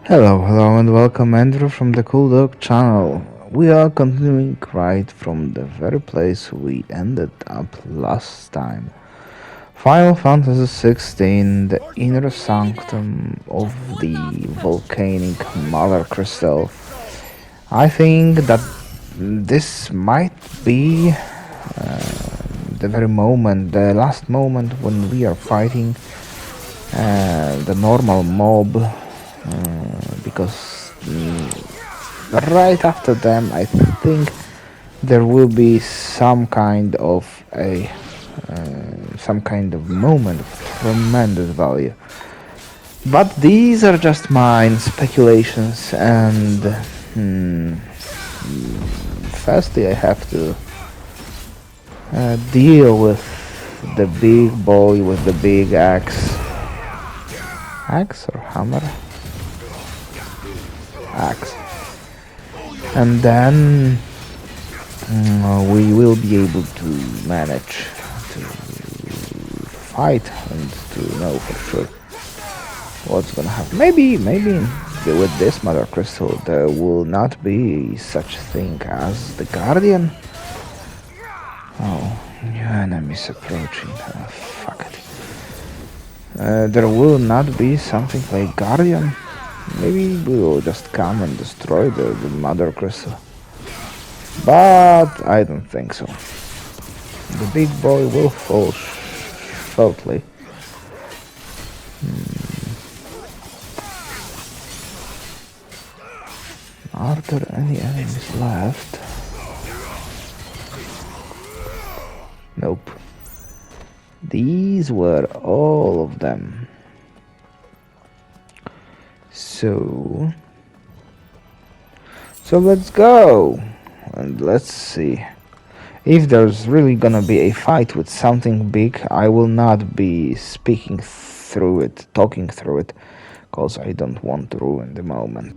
Hello, and welcome, Andrew from the Cool Dog channel. We are continuing right from the very place we ended up last time. Final Fantasy XVI, the inner sanctum of the volcanic Mothercrystal. I think that this might be the very moment, the last moment when we are fighting the normal mob, because right after them I think there will be some kind of moment of tremendous value. But these are just mine speculations, and firstly I have to deal with the big boy with the big axe. Axe or hammer? Axe. And then we will be able to manage to fight and to know for sure what's gonna happen. Maybe with this Mothercrystal there will not be such thing as the Guardian. Oh, new enemies approaching. Fuck it. There will not be something like Guardian. Maybe we will just come and destroy the Mothercrystal. But I don't think so. The big boy will fall shortly. Are there any enemies left? Nope. These were all of them. So let's go and let's see. If there's really gonna be a fight with something big, I will not be talking through it, cause I don't want to ruin the moment.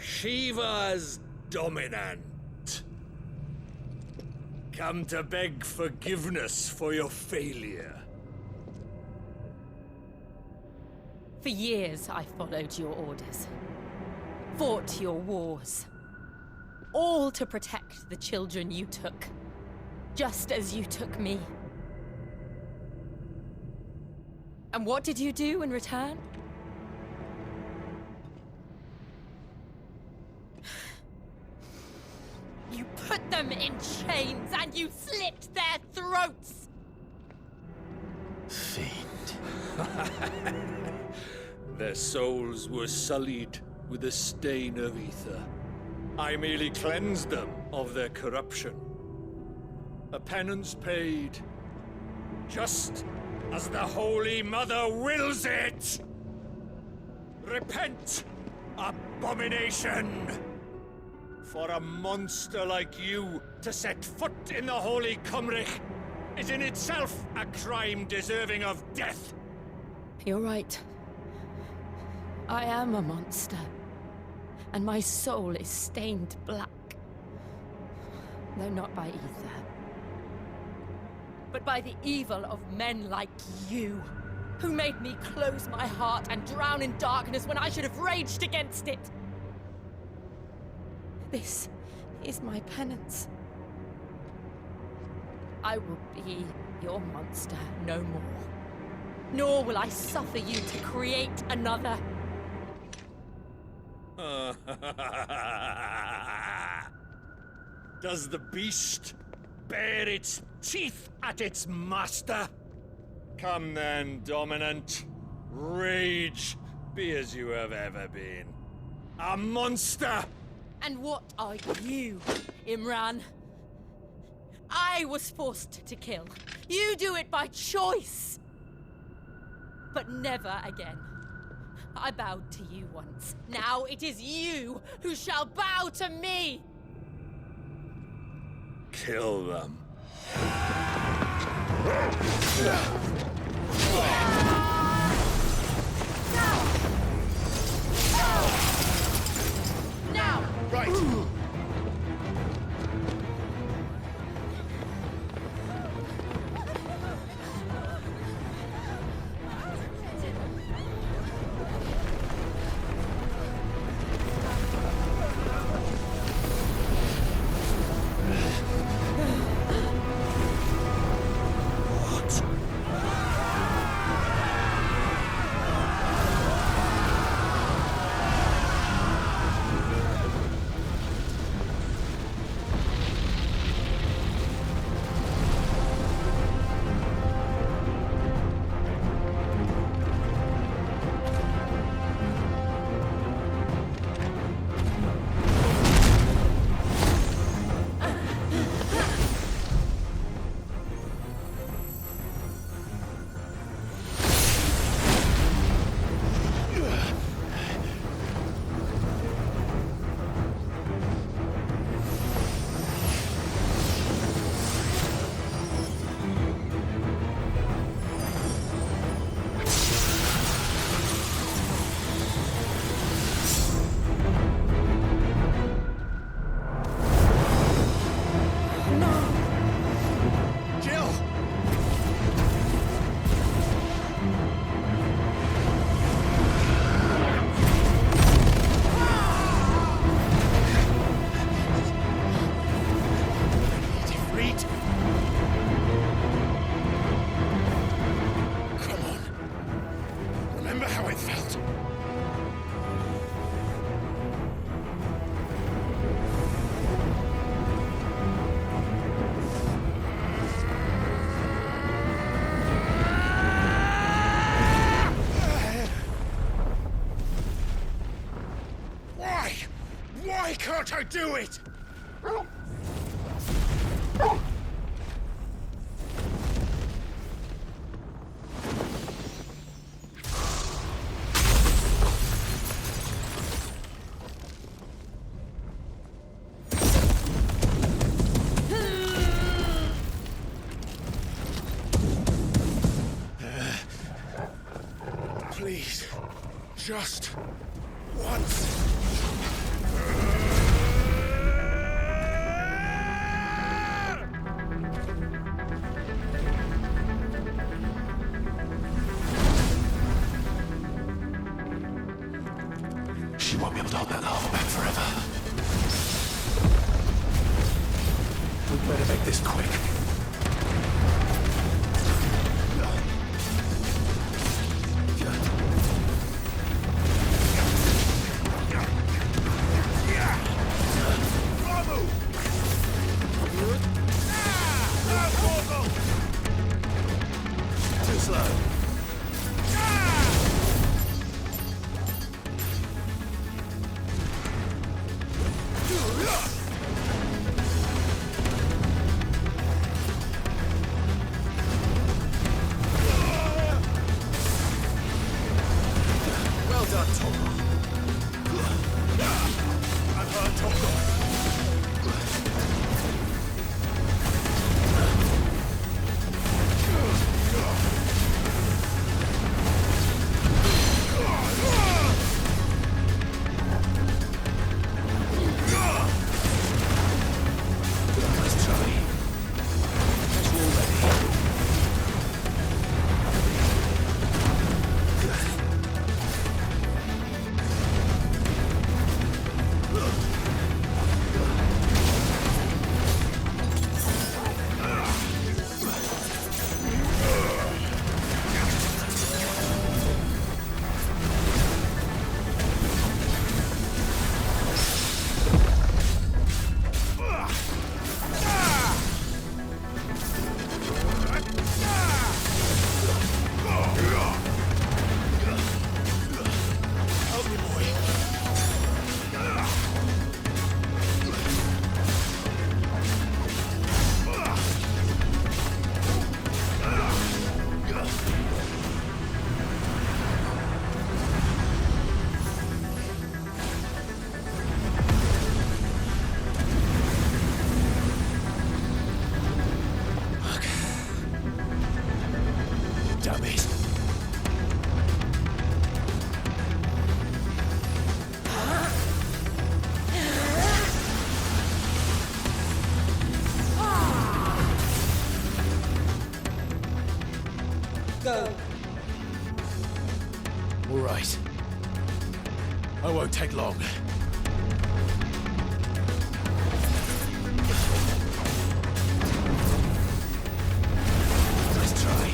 Shiva's dominant. Come to beg forgiveness for your failure. For years I followed your orders, fought your wars, all to protect the children you took, just as you took me. And what did you do in return? You put them in chains and you slit their throats! Fiend. Their souls were sullied with a stain of ether. I merely cleansed them of their corruption. A penance paid, just as the Holy Mother wills it! Repent Abomination! For a monster like you to set foot in the Holy Cymric is in itself a crime deserving of death. You're right. I am a monster. And my soul is stained black. Though not by ether. But by the evil of men like you, who made me close my heart and drown in darkness when I should have raged against it. This is my penance. I will be your monster no more. Nor will I suffer you to create another. Does the beast bare its teeth at its master? Come then, Dominant. Rage, be as you have ever been. A monster! And what are you, Imran? I was forced to kill. You do it by choice. But never again. I bowed to you once. Now it is you who shall bow to me! Kill them. Now! Right! Why can't I do it? Please, just once. She won't be able to hold that lava back forever. We'd better make this quick. Too slow. I won't take long. Nice try.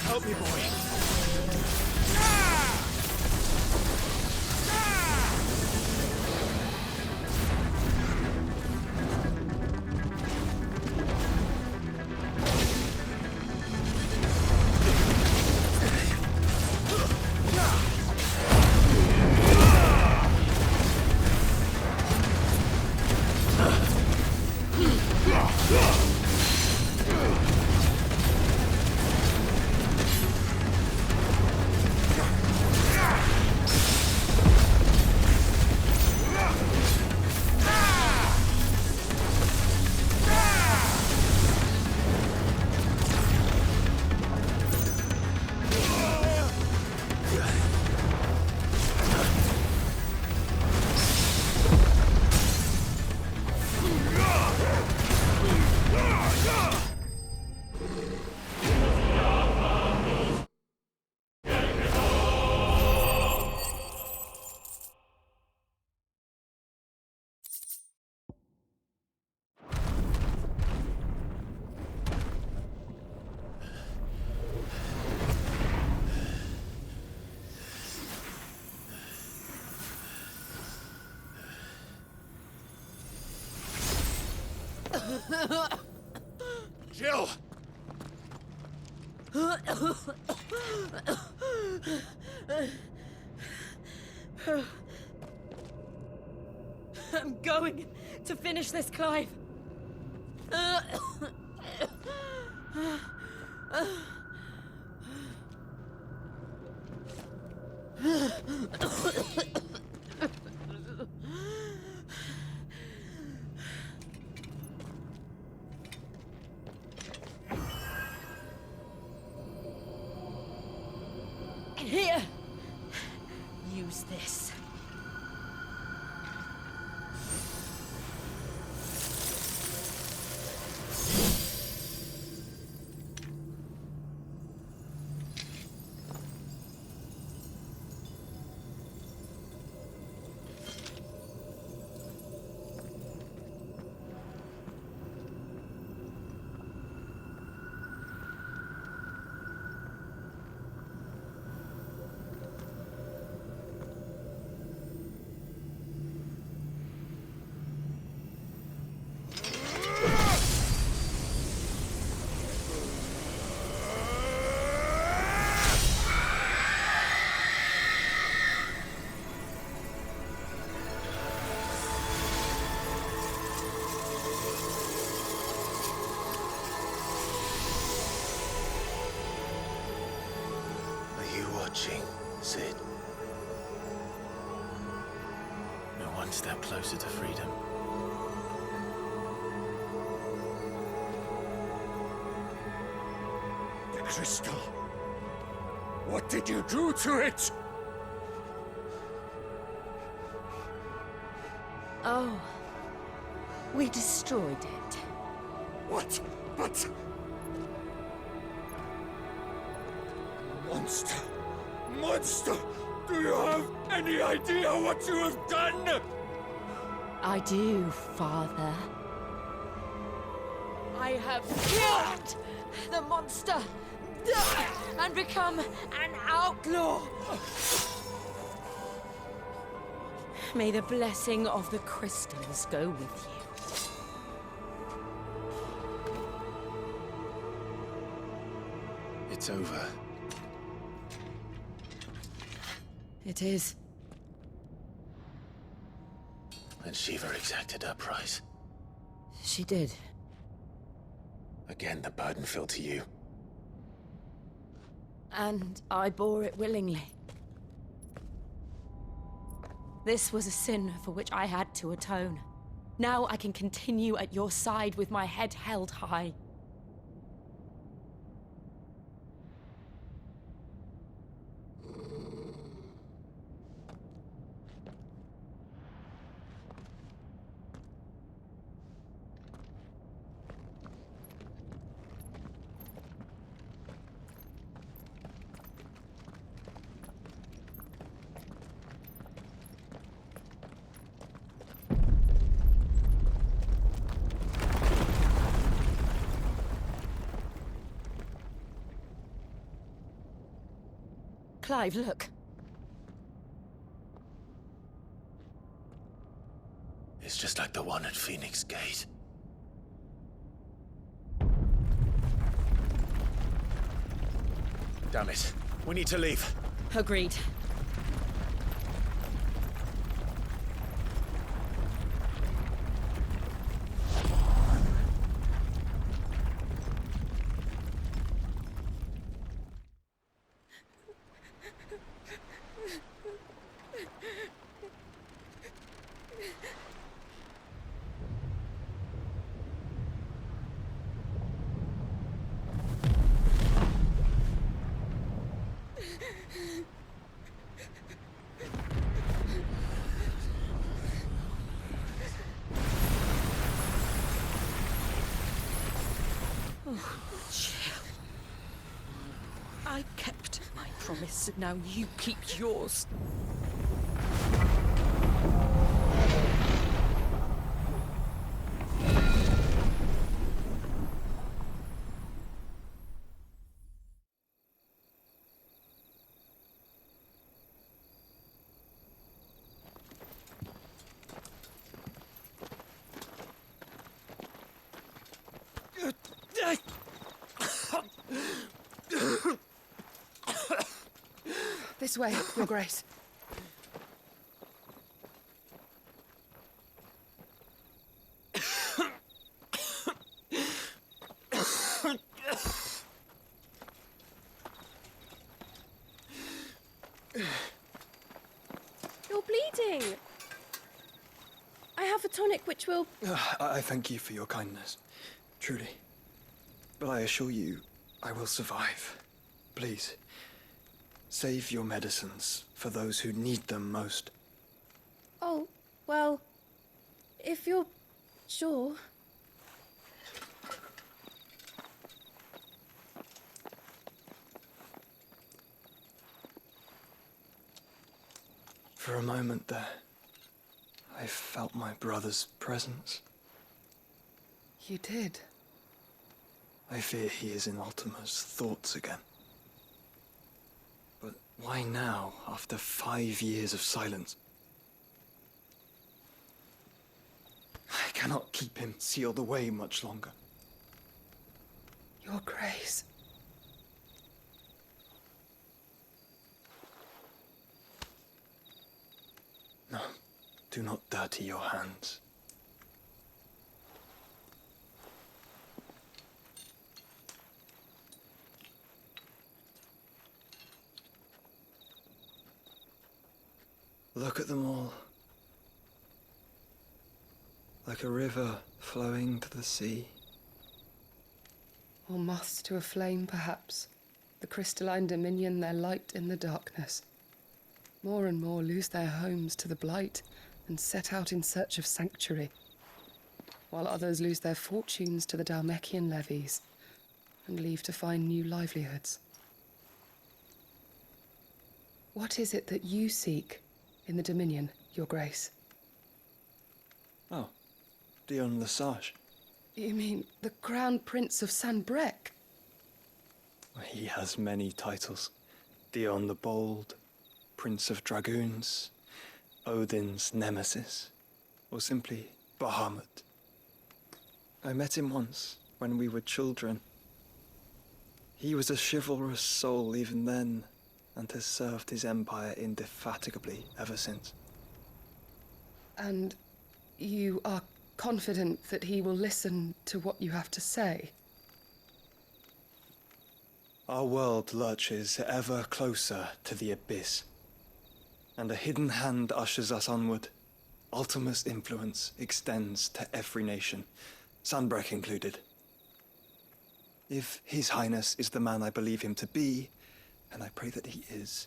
Help me, boy. Jill! I'm going to finish this, Clive. Here. Use this. watching, Sid. We're one step closer to freedom. The crystal. What did you do to it? Oh, we destroyed it. What? But... Monster! Monster! Do you have any idea what you have done? I do, Father. I have killed the monster and become an outlaw. May the blessing of the crystals go with you. It's over. It is. And Shiva exacted her price. She did. Again, the burden fell to you. And I bore it willingly. This was a sin for which I had to atone. Now I can continue at your side with my head held high. Clive, look. It's just like the one at Phoenix Gate. Damn it. We need to leave. Agreed. I kept my promise, and now you keep yours. This way, Your Grace. You're bleeding. I have a tonic which will... I thank you for your kindness, truly. But I assure you, I will survive. Please, save your medicines for those who need them most. Oh, well, if you're sure. For a moment there, I felt my brother's presence. You did? I fear he is in Ultima's thoughts again. But why now, after 5 years of silence? I cannot keep him sealed away much longer. Your Grace. No, do not dirty your hands. Look at them all. Like a river flowing to the sea. Or moths to a flame, perhaps. The crystalline dominion their light in the darkness. More and more lose their homes to the blight and set out in search of sanctuary, while others lose their fortunes to the Dhalmekian levies and leave to find new livelihoods. What is it that you seek in the Dominion, Your Grace? Oh, Dion Lesage. You mean the Crown Prince of Sanbrec? He has many titles. Dion the Bold, Prince of Dragoons, Odin's Nemesis, or simply Bahamut. I met him once, when we were children. He was a chivalrous soul even then, and has served his empire indefatigably ever since. And you are confident that he will listen to what you have to say? Our world lurches ever closer to the abyss, and a hidden hand ushers us onward. Ultima's influence extends to every nation, Sanbrec included. If His Highness is the man I believe him to be, and I pray that he is,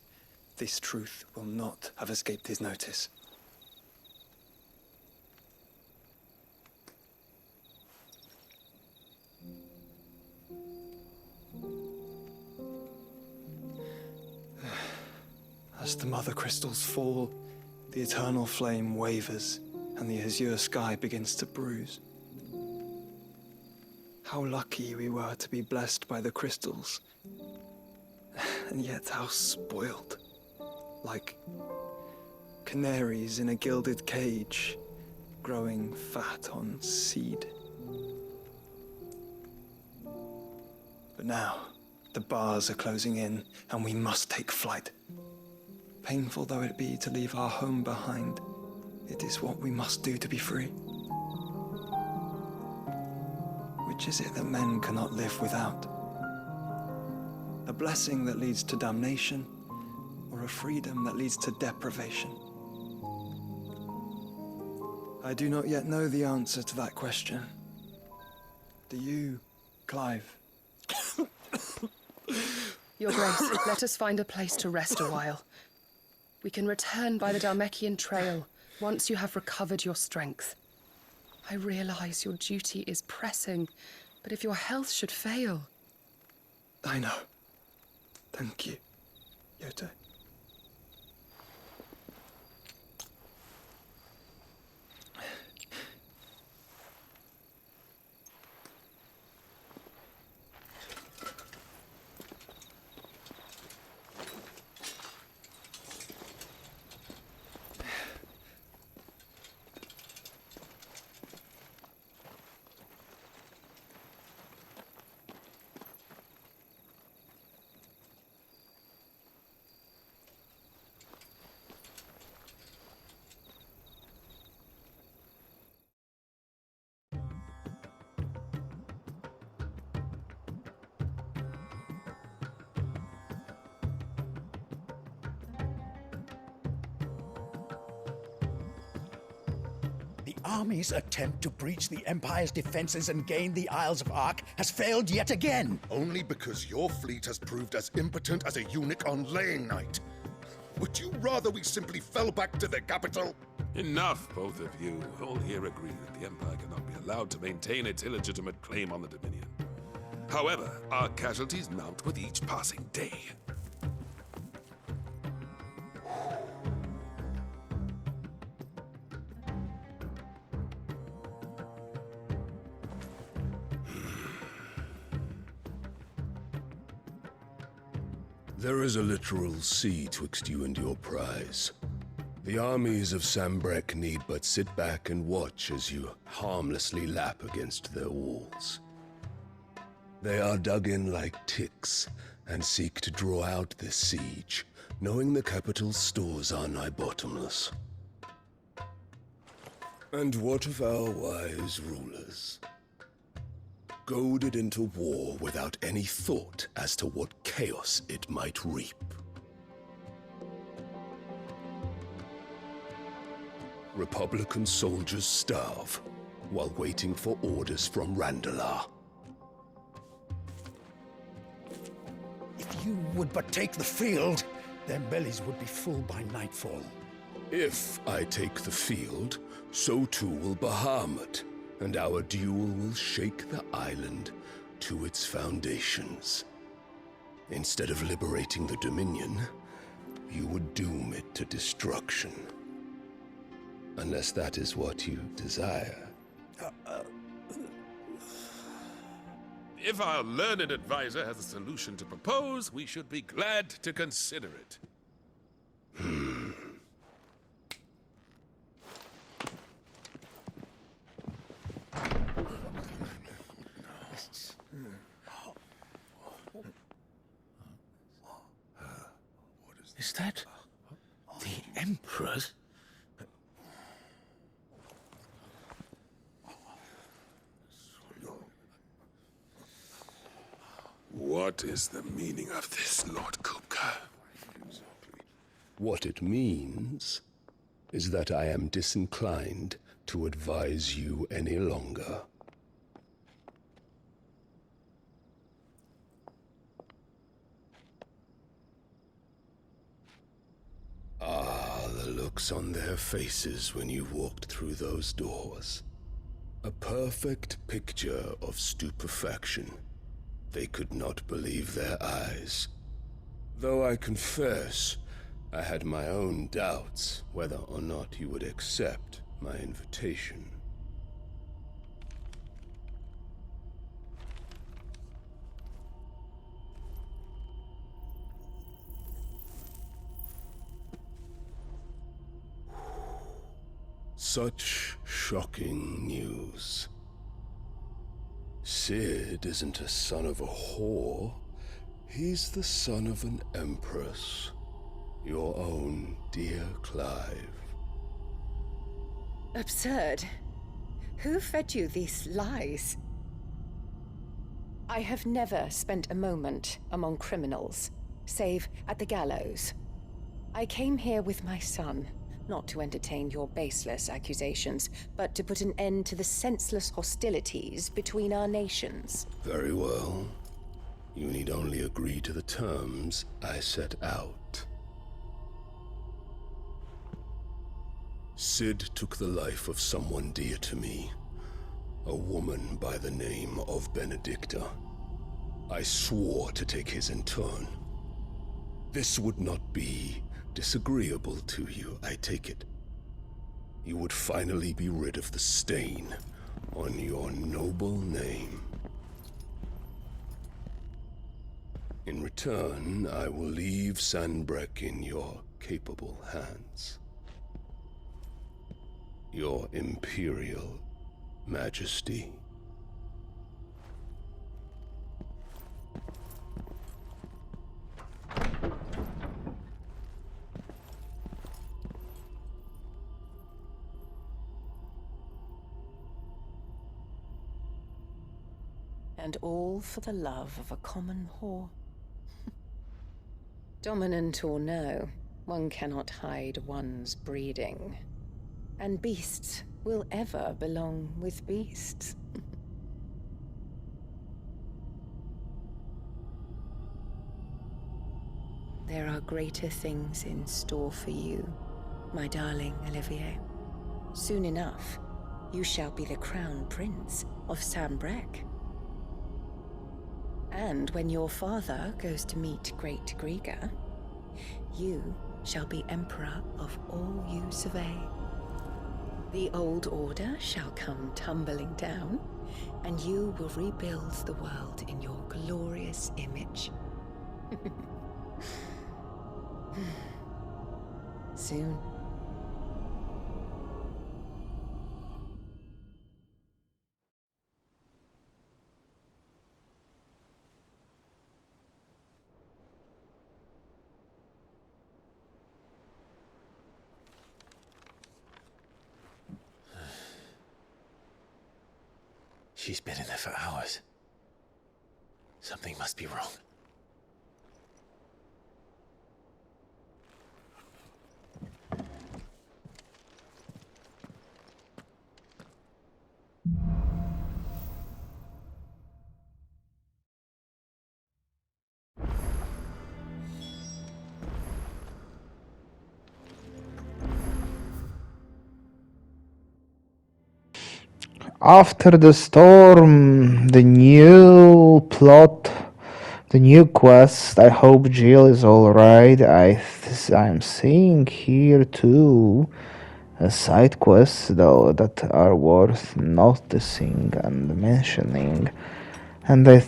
this truth will not have escaped his notice. As the Mothercrystals fall, the eternal flame wavers, and the azure sky begins to bruise. How lucky we were to be blessed by the crystals, and yet how spoiled. Like canaries in a gilded cage, growing fat on seed. But now, the bars are closing in, and we must take flight. Painful though it be to leave our home behind, it is what we must do to be free. Which is it that men cannot live without? A blessing that leads to damnation, or a freedom that leads to deprivation? I do not yet know the answer to that question. Do you, Clive? Your Grace, let us find a place to rest a while. We can return by the Dhalmekian trail once you have recovered your strength. I realize your duty is pressing, but if your health should fail... I know. Thank you, Yote. The army's attempt to breach the Empire's defenses and gain the Isles of Ark has failed yet again. Only because your fleet has proved as impotent as a eunuch on laying night. Would you rather we simply fell back to the capital? Enough, both of you. All here agree that the Empire cannot be allowed to maintain its illegitimate claim on the Dominion. However, our casualties mount with each passing day. There is a literal sea twixt you and your prize. The armies of Sanbrec need but sit back and watch as you harmlessly lap against their walls. They are dug in like ticks and seek to draw out this siege, knowing the capital's stores are nigh bottomless. And what of our wise rulers? Goaded into war without any thought as to what chaos it might reap. Republican soldiers starve while waiting for orders from Randalar. If you would but take the field, their bellies would be full by nightfall. If I take the field, so too will Bahamut, and our duel will shake the island to its foundations. Instead of liberating the Dominion, you would doom it to destruction. Unless that is what you desire. If our learned advisor has a solution to propose, we should be glad to consider it. Is that the Emperor's? What is the meaning of this, Lord Kupka? What it means is that I am disinclined to advise you any longer. Ah, the looks on their faces when you walked through those doors. A perfect picture of stupefaction. They could not believe their eyes. Though I confess, I had my own doubts whether or not you would accept my invitation. Such shocking news. Sid isn't a son of a whore. He's the son of an empress. Your own dear Clive. Absurd. Who fed you these lies? I have never spent a moment among criminals, save at the gallows. I came here with my son, not to entertain your baseless accusations, but to put an end to the senseless hostilities between our nations. Very well. You need only agree to the terms I set out. Sid took the life of someone dear to me, a woman by the name of Benedicta. I swore to take his in turn. This would not be disagreeable to you, I take it. You would finally be rid of the stain on your noble name. In return, I will leave Sanbreque in your capable hands. Your Imperial Majesty. And all for the love of a common whore. Dominant or no, one cannot hide one's breeding. And beasts will ever belong with beasts. There are greater things in store for you, my darling Olivier. Soon enough, you shall be the crown prince of Sanbreque. And when your father goes to meet Great Griga, you shall be emperor of all you survey. The old order shall come tumbling down, and you will rebuild the world in your glorious image. Soon. She's been in there for hours. Something must be wrong. After the storm, the new plot, the new quest. I hope Jill is alright. I'm seeing here too side quests though that are worth noticing and mentioning. And I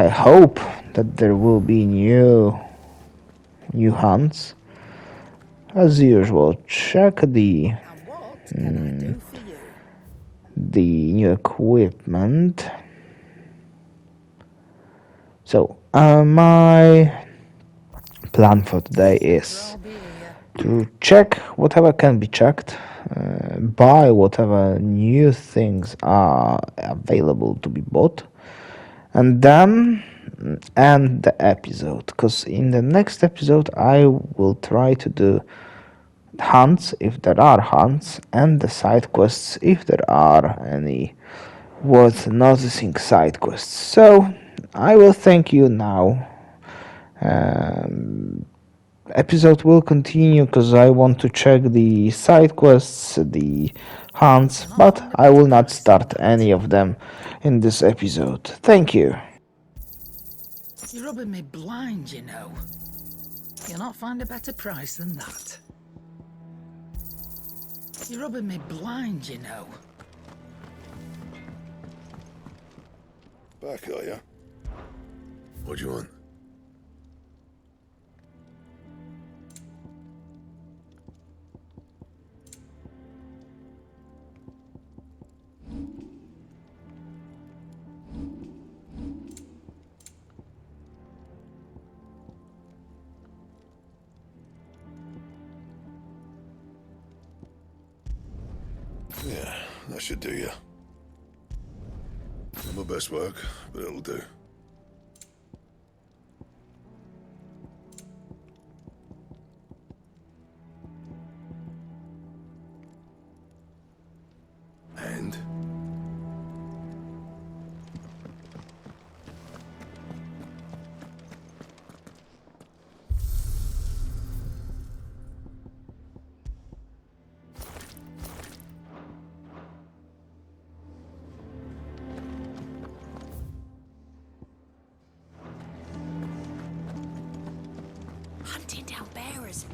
hope that there will be new hunts. As usual, check the new equipment. So, my plan for today is to check whatever can be checked, buy whatever new things are available to be bought, and then end the episode. Because in the next episode, I will try to do hunts if there are hunts, and the side quests if there are any worth noticing side quests. So I will thank you now. Episode will continue because I want to check the side quests, the hunts, but I will not start any of them in this episode. Thank you. You're rubbing me blind, you know. You'll not find a better price than that. You're rubbing me blind, you know. Back, are ya? What do you want? Yeah, that should do you. Not my best work, but it'll do. And? Hunting down bearers.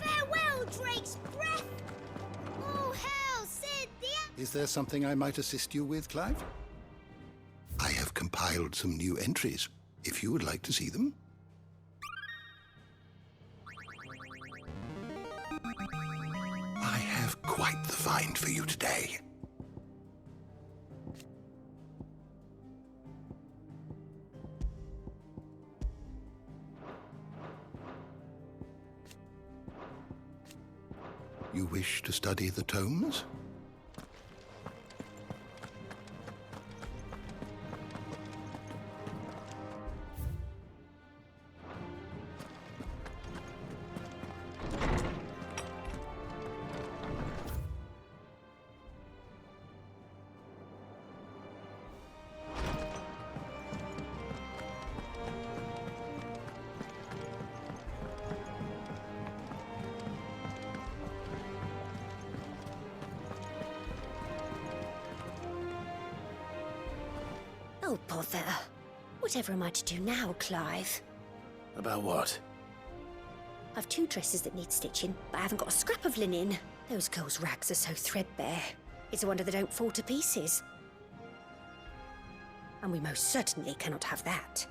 Farewell, Drake's breath! Oh, hell, Sid, Is there something I might assist you with, Clive? I have compiled some new entries, if you would like to see them. I have quite the find for you today. You wish to study the tomes? Oh, bother. Whatever am I to do now, Clive? About what? I've 2 dresses that need stitching, but I haven't got a scrap of linen. Those girls' rags are so threadbare. It's a wonder they don't fall to pieces. And we most certainly cannot have that.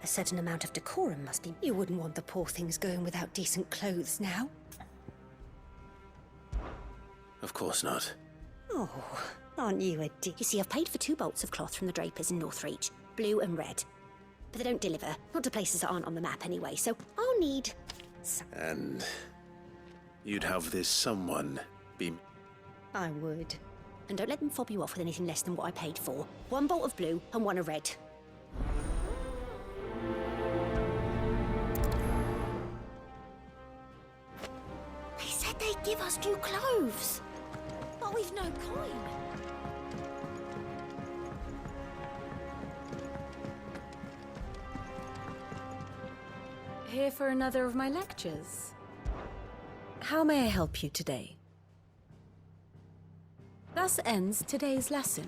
A certain amount of decorum must be... You wouldn't want the poor things going without decent clothes now. Of course not. Oh, aren't you a You see, I've paid for 2 bolts of cloth from the drapers in Northreach, blue and red. But they don't deliver, not to places that aren't on the map anyway, so I'll need some. And you'd have this someone be... I would. And don't let them fob you off with anything less than what I paid for. 1 bolt of blue and 1 of red. said they'd give us new clothes. But we've no coin. Here for another of my lectures. How may I help you today? Thus ends today's lesson.